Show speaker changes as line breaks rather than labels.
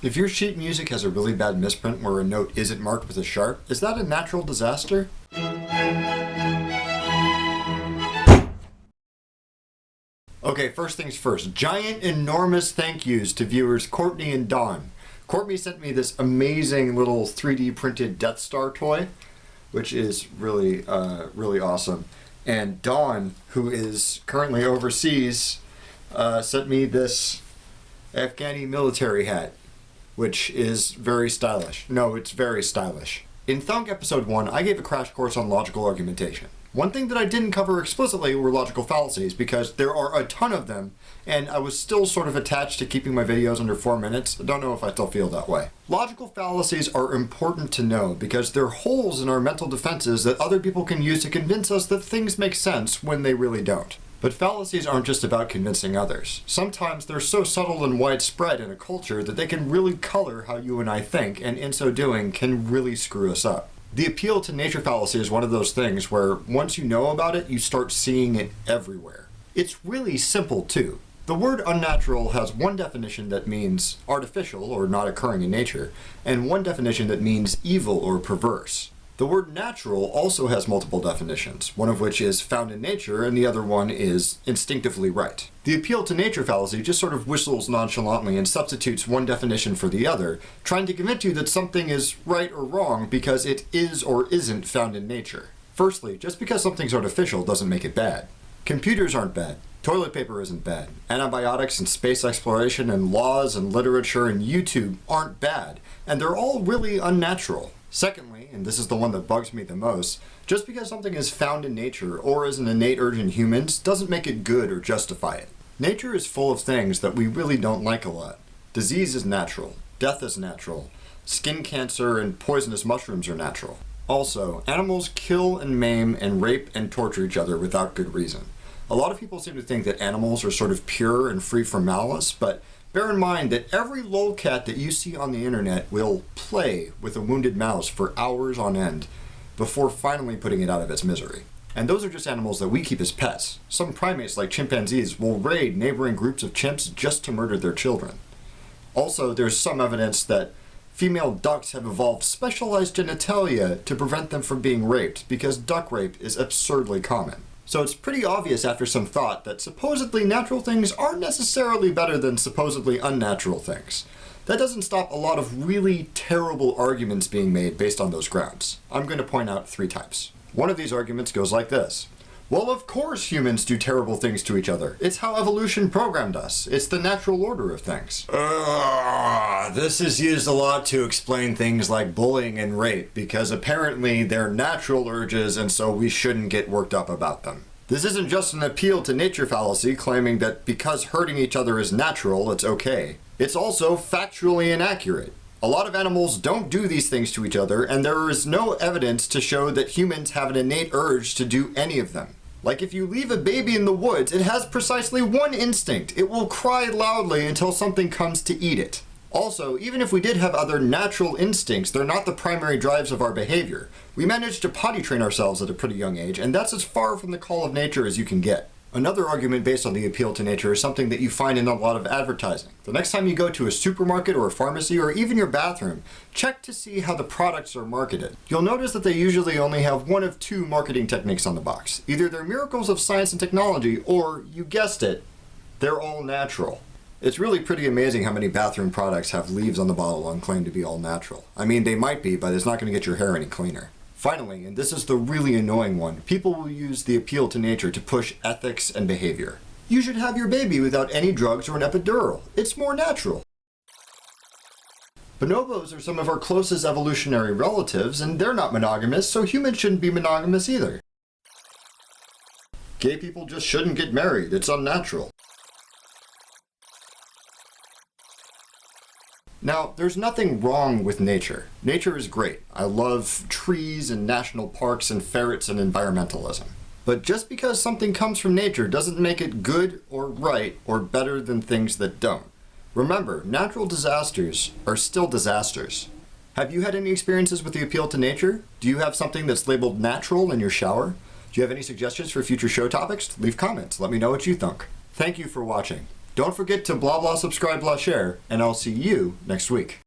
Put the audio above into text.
If your sheet music has a really bad misprint where a note isn't marked with a sharp, is that a natural disaster? Okay, first things first. Giant, enormous thank yous to viewers Courtney and Dawn. Courtney sent me this amazing little 3D printed Death Star toy, which is really awesome. And Dawn, who is currently overseas, sent me this Afghani military hat, which is very stylish. No, it's very stylish. In Thunk episode 1, I gave a crash course on logical argumentation. One thing that I didn't cover explicitly were logical fallacies, because there are a ton of them, and I was still sort of attached to keeping my videos under 4 minutes. I don't know if I still feel that way. Logical fallacies are important to know because they're holes in our mental defenses that other people can use to convince us that things make sense when they really don't. But fallacies aren't just about convincing others. Sometimes they're so subtle and widespread in a culture that they can really color how you and I think, and in so doing can really screw us up. The appeal to nature fallacy is one of those things where once you know about it, you start seeing it everywhere. It's really simple too. The word unnatural has one definition that means artificial or not occurring in nature, and one definition that means evil or perverse. The word natural also has multiple definitions, one of which is found in nature and the other one is instinctively right. The appeal to nature fallacy just sort of whistles nonchalantly and substitutes one definition for the other, trying to convince you that something is right or wrong because it is or isn't found in nature. Firstly, just because something's artificial doesn't make it bad. Computers aren't bad. Toilet paper isn't bad. Antibiotics and space exploration and laws and literature and YouTube aren't bad, and they're all really unnatural. Secondly, and this is the one that bugs me the most, just because something is found in nature or is an innate urge in humans doesn't make it good or justify it. Nature is full of things that we really don't like a lot. Disease is natural. Death is natural. Skin cancer and poisonous mushrooms are natural. Also, animals kill and maim and rape and torture each other without good reason. A lot of people seem to think that animals are sort of pure and free from malice, but bear in mind that every lolcat that you see on the internet will play with a wounded mouse for hours on end before finally putting it out of its misery. And those are just animals that we keep as pets. Some primates, like chimpanzees, will raid neighboring groups of chimps just to murder their children. Also, there's some evidence that female ducks have evolved specialized genitalia to prevent them from being raped because duck rape is absurdly common. So it's pretty obvious after some thought that supposedly natural things aren't necessarily better than supposedly unnatural things. That doesn't stop a lot of really terrible arguments being made based on those grounds. I'm going to point out 3 types. One of these arguments goes like this. Well, of course humans do terrible things to each other. It's how evolution programmed us. It's the natural order of things. This is used a lot to explain things like bullying and rape, because apparently they're natural urges and so we shouldn't get worked up about them. This isn't just an appeal to nature fallacy claiming that because hurting each other is natural, it's okay. It's also factually inaccurate. A lot of animals don't do these things to each other, and there is no evidence to show that humans have an innate urge to do any of them. Like if you leave a baby in the woods, it has precisely one instinct. It will cry loudly until something comes to eat it. Also, even if we did have other natural instincts, they're not the primary drives of our behavior. We managed to potty train ourselves at a pretty young age, and that's as far from the call of nature as you can get. Another argument based on the appeal to nature is something that you find in a lot of advertising. The next time you go to a supermarket or a pharmacy or even your bathroom, check to see how the products are marketed. You'll notice that they usually only have one of 2 marketing techniques on the box. Either they're miracles of science and technology, or, you guessed it, they're all natural. It's really pretty amazing how many bathroom products have leaves on the bottle and claim to be all natural. I mean, they might be, but it's not going to get your hair any cleaner. Finally, and this is the really annoying one, people will use the appeal to nature to push ethics and behavior. You should have your baby without any drugs or an epidural. It's more natural. Bonobos are some of our closest evolutionary relatives, and they're not monogamous, so humans shouldn't be monogamous either. Gay people just shouldn't get married. It's unnatural. Now, there's nothing wrong with nature. Nature is great. I love trees and national parks and ferrets and environmentalism. But just because something comes from nature doesn't make it good or right or better than things that don't. Remember, natural disasters are still disasters. Have you had any experiences with the appeal to nature? Do you have something that's labeled natural in your shower? Do you have any suggestions for future show topics? Leave comments. Let me know what you think. Thank you for watching. Don't forget to blah blah subscribe blah share, and I'll see you next week.